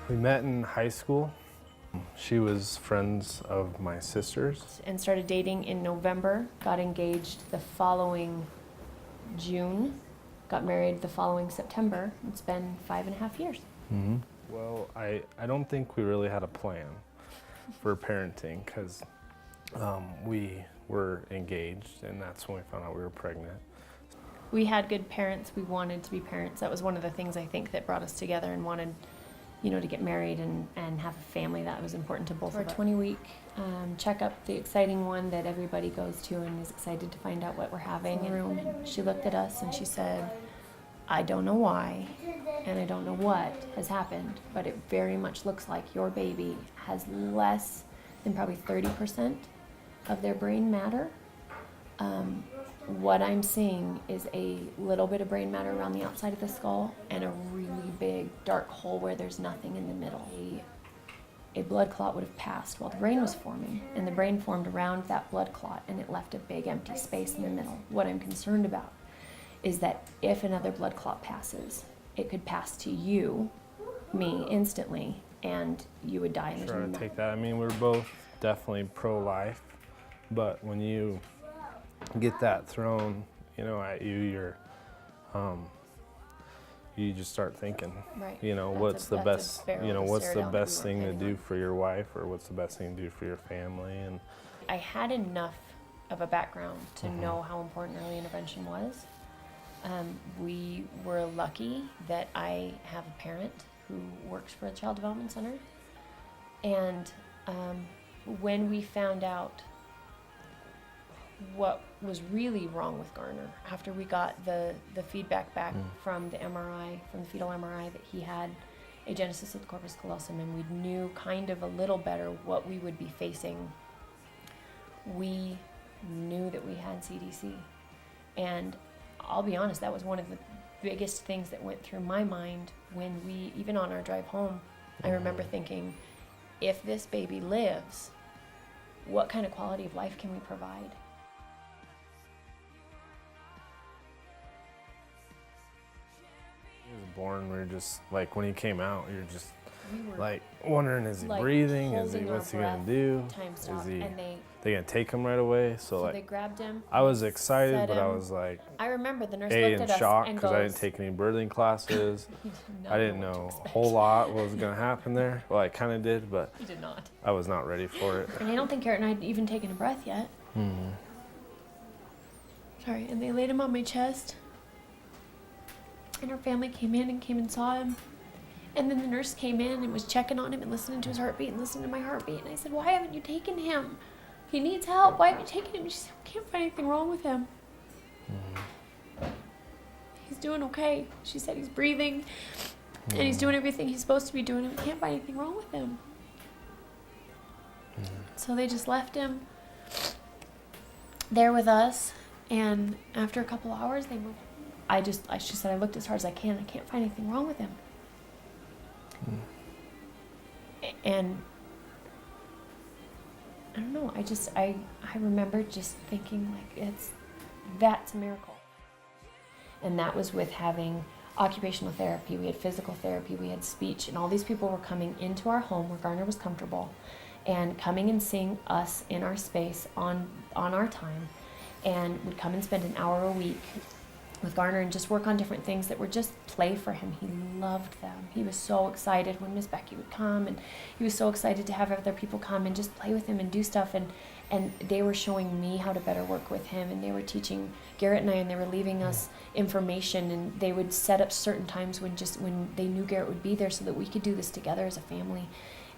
We met in high school. She was friends of my sister's. And started dating in November, got engaged the following June, got married the following September. It's been 5.5 years. Mm-hmm. Well, I don't think we really had a plan for parenting because we were engaged, and that's when we found out we were pregnant. We had good parents. We wanted to be parents. That was one of the things I think that brought us together and wanted, to get married and have a family. That was important to both of us. Our 20-week checkup, the exciting one that everybody goes to and is excited to find out what we're having. And she looked at us and she said, I don't know why, and I don't know what has happened, but it very much looks like your baby has less than probably 30% of their brain matter. What I'm seeing is a little bit of brain matter around the outside of the skull and a really big dark hole where there's nothing in the middle. A blood clot would have passed while the brain was forming, and the brain formed around that blood clot, and it left a big empty space in the middle. What I'm concerned about is that if another blood clot passes, it could pass to you, me, instantly, and you would die in the Sure, I moment. take that. I mean, we're both definitely pro-life, but when you get that thrown, at you, you just start thinking, Right. what's the best, what's the best thing to do on. for your wife, or what's the best thing to do for your family, and I had enough of a background to know how important early intervention was. We were lucky that I have a parent who works for a child development center. And when we found out what was really wrong with Garner, after we got the feedback back from the MRI, from the fetal MRI, that he had agenesis of the corpus callosum, and we knew kind of a little better what we would be facing, we knew that we had CDC. And I'll be honest, that was one of the biggest things that went through my mind when we, even on our drive home, I remember thinking, if this baby lives, what kind of quality of life can we provide? he was born, we were just, like, when he came out, you're just, We were like, wondering, is he breathing? What's he gonna do? Time Is stopped, he, and they gonna take him right away? so they grabbed him. I was excited, set but I him. was like, I remember the nurse in looked at us shock and because I didn't goes, take any birthing classes. "You did not I didn't what to know a expect." whole lot what was gonna happen there. Well, I kind of did, but He did not. I was not ready for it. And I don't think Garrett and I had even taken a breath yet. Sorry, and they laid him on my chest. And our family came and saw him. And then the nurse came in and was checking on him and listening to his heartbeat and listening to my heartbeat. And I said, why haven't you taken him? He needs help. Why haven't you taken him? And she said, we can't find anything wrong with him. He's doing okay. She said he's breathing and he's doing everything he's supposed to be doing. And we can't find anything wrong with him. So they just left him there with us. And after a couple hours, they moved. She said, I looked as hard as I can. I can't find anything wrong with him. And I don't know. I remember just thinking, like, that's a miracle. And that was with having occupational therapy. We had physical therapy. We had speech, and all these people were coming into our home where Garner was comfortable, and coming and seeing us in our space on our time, and would come and spend an hour a week with Garner and just work on different things that were just play for him. He loved them. He was so excited when Miss Becky would come, and he was so excited to have other people come and just play with him and do stuff, and they were showing me how to better work with him, and they were teaching Garrett and I, and they were leaving us information, and they would set up certain times when they knew Garrett would be there so that we could do this together as a family.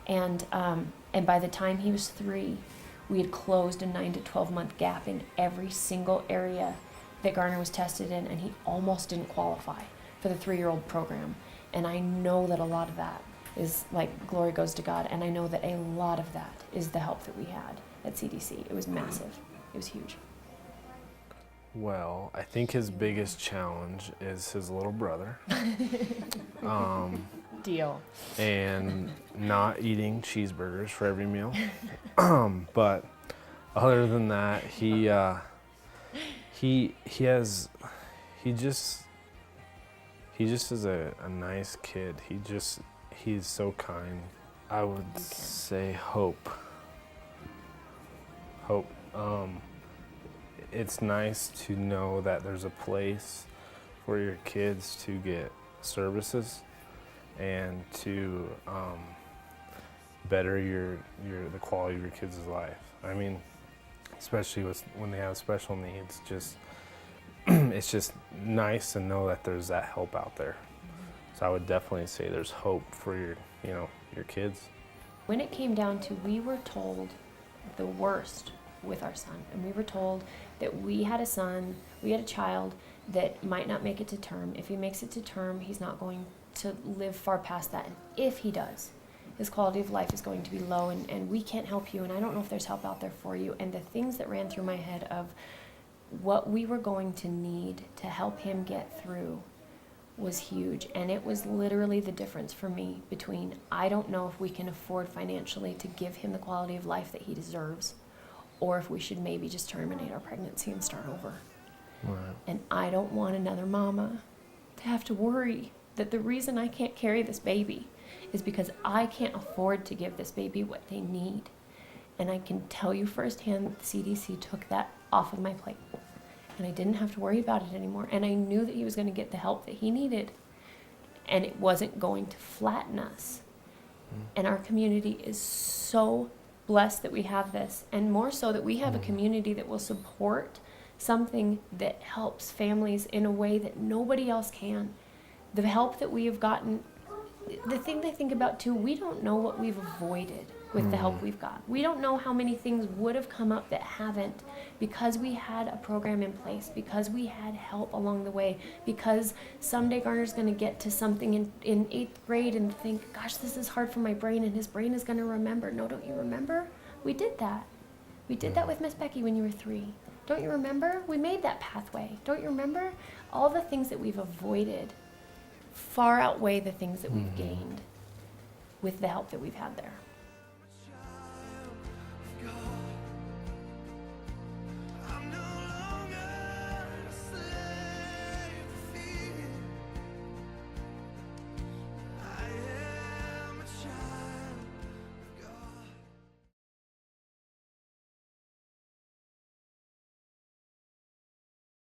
And by the time he was 3, we had closed a 9 to 12 month gap in every single area that Garner was tested in, and he almost didn't qualify for the 3-year-old program. And I know that a lot of that is, like, glory goes to God, and I know that a lot of that is the help that we had at CDC. It was massive. It was huge. Well, I think his biggest challenge is his little brother. Deal. And not eating cheeseburgers for every meal. But other than that, he just is a nice kid. he's so kind. I would say hope. Hope. It's nice to know that there's a place for your kids to get services and to better the quality of your kids' life. I mean, especially when they have special needs, it's just nice to know that there's that help out there. So I would definitely say there's hope for your kids. When it came down to, we were told the worst with our son, and we were told that we had a child that might not make it to term. If he makes it to term, he's not going to live far past that, and if he does, his quality of life is going to be low, and we can't help you, and I don't know if there's help out there for you. And the things that ran through my head of what we were going to need to help him get through was huge. And it was literally the difference for me between, I don't know if we can afford financially to give him the quality of life that he deserves, or if we should maybe just terminate our pregnancy and start over. Right. And I don't want another mama to have to worry that the reason I can't carry this baby is because I can't afford to give this baby what they need. And I can tell you firsthand that the CDC took that off of my plate. And I didn't have to worry about it anymore. And I knew that he was going to get the help that he needed. And it wasn't going to flatten us. And our community is so blessed that we have this. And more so that we have a community that will support something that helps families in a way that nobody else can. The help that we have gotten, the thing I think about too, we don't know what we've avoided with the help we've got. We don't know how many things would have come up that haven't, because we had a program in place, because we had help along the way, because someday Garner's going to get to something in 8th grade and think, gosh, this is hard for my brain, and his brain is going to remember. No, don't you remember? We did that. We did that with Miss Becky when you were 3. Don't you remember? We made that pathway. Don't you remember? All the things that we've avoided far outweigh the things that we've gained with the help that we've had there.